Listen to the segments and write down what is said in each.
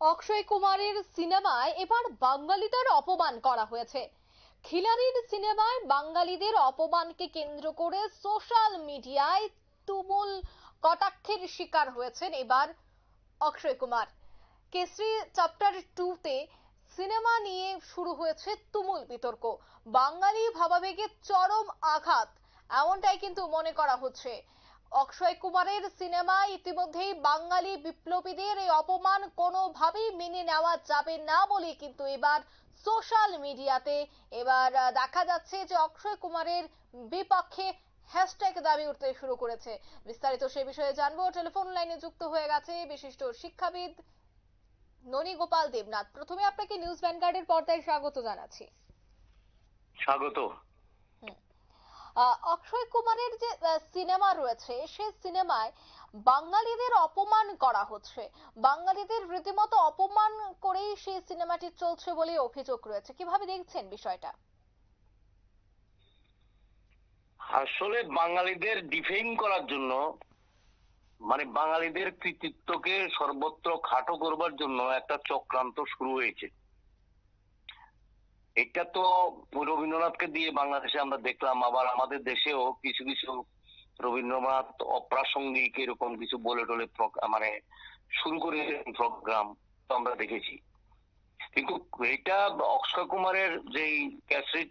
অক্ষয় কুমারের সিনেমায় এবার বাঙালিদের অপমান করা হয়েছে। খিলাড়ির সিনেমায় বাঙালিদের অপমানকে কেন্দ্র করে সোশ্যাল মিডিয়ায় তুমুল কটাক্ষের শিকার হয়েছেন এবার অক্ষয় কুমার। কেসরি চ্যাপ্টার 2 তে সিনেমা নিয়ে শুরু হয়েছে তুমুল বিতর্ক। বাঙালি ভাবাবেগে চরম আঘাত, এমনটাই কিন্তু মনে করা হচ্ছে। অক্ষয় কুমারের সিনেমায় ইতিমধ্যেই বাঙালি বিপ্লবীদের এই অপমান কোনোভাবেই মেনে নেওয়া যাবে না বলে কিন্তু এবার সোশ্যাল মিডিয়াতে এবার দেখা যাচ্ছে যে অক্ষয় কুমারের বিপক্ষে হ্যাশট্যাগ দাবি উঠতে শুরু করেছে। বিস্তারিত সে বিষয়ে জানবো, টেলিফোন লাইনে যুক্ত হয়ে গেছে বিশিষ্ট শিক্ষাবিদ ননী গোপাল দেবনাথ। প্রথমে আপনাকে নিউজ ভ্যানগার্ডের পর্দায় স্বাগত জানাচ্ছি। স্বাগত। অক্ষয় কুমারের যে সিনেমা রয়েছে সেই সিনেমায় বাঙালিদের অপমান করা হচ্ছে, বাঙালিদের রীতিমতো অপমান করেই সেই সিনেমাটি চলছে বলে অভিযোগ রয়েছে। কিভাবে দেখছেন বিষয়টা? আসলে বাঙালিদের ডিফেম করার জন্য, মানে বাঙালিদের কৃতিত্বকে সর্বত্র খাটো করবার জন্য একটা চক্রান্ত শুরু হয়েছে। এটা তো রবীন্দ্রনাথকে দিয়ে বাংলাদেশে আমরা দেখলাম, আবার আমাদের দেশেও কিছু কিছু রবীন্দ্রনাথ অপ্রাসঙ্গিক এরকম কিছু বলে টলে মানে শুরু করে প্রোগ্রাম তো আমরা দেখেছি। কিন্তু এটা অক্ষয় কুমারের যেই ক্যাসেট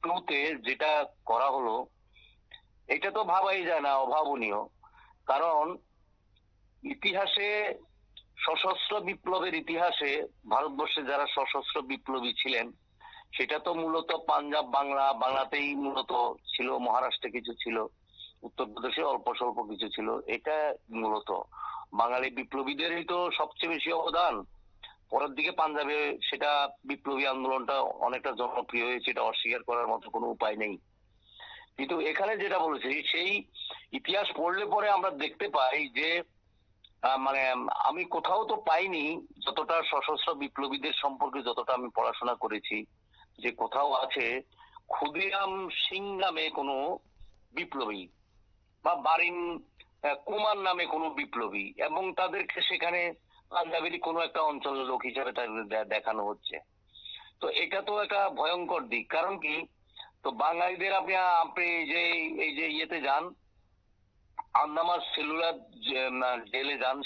টুতে যেটা করা হলো, এটা তো ভাবাই যায় না, অভাবনীয়। কারণ ইতিহাসে, সশস্ত্র বিপ্লবের ইতিহাসে ভারতবর্ষে যারা সশস্ত্র বিপ্লবী ছিলেন, সেটা তো মূলত পাঞ্জাব বাংলাতেই মূলত ছিল, মহারাষ্ট্রে কিছু ছিল, উত্তরপ্রদেশে অল্প স্বল্প কিছু ছিল। এটা মূলত বাঙালি বিপ্লবীদেরই তো সবচেয়ে বেশি অবদান। পরের দিকে পাঞ্জাবে সেটা বিপ্লবী আন্দোলনটা অনেকটা জনপ্রিয় হয়েছে, এটা অস্বীকার করার মতো কোনো উপায় নেই। কিন্তু এখানে যেটা বলেছি, সেই ইতিহাস পড়লে পরে আমরা দেখতে পাই যে মানে আমি কোথাও তো পাইনি, যতটা সশস্ত্র বিপ্লবীদের সম্পর্কে যতটা আমি পড়াশোনা করেছি, যে কোথাও আছে ক্ষুদিরাম সিং নামে কোনো বিপ্লবী বা বারিন কুমার নামে কোনো বিপ্লবী, এবং তাদেরকে সেখানে পাঞ্জাবেরই কোনো একটা অঞ্চলের লোক হিসাবে তাদের দেখানো হচ্ছে। তো এটা তো একটা ভয়ঙ্কর দিক। কারণ কি, তো বাঙালিদের আপনি আপনি যে এই যে ইয়েতে যান, আন্দামান সেলুলার জেলে যান,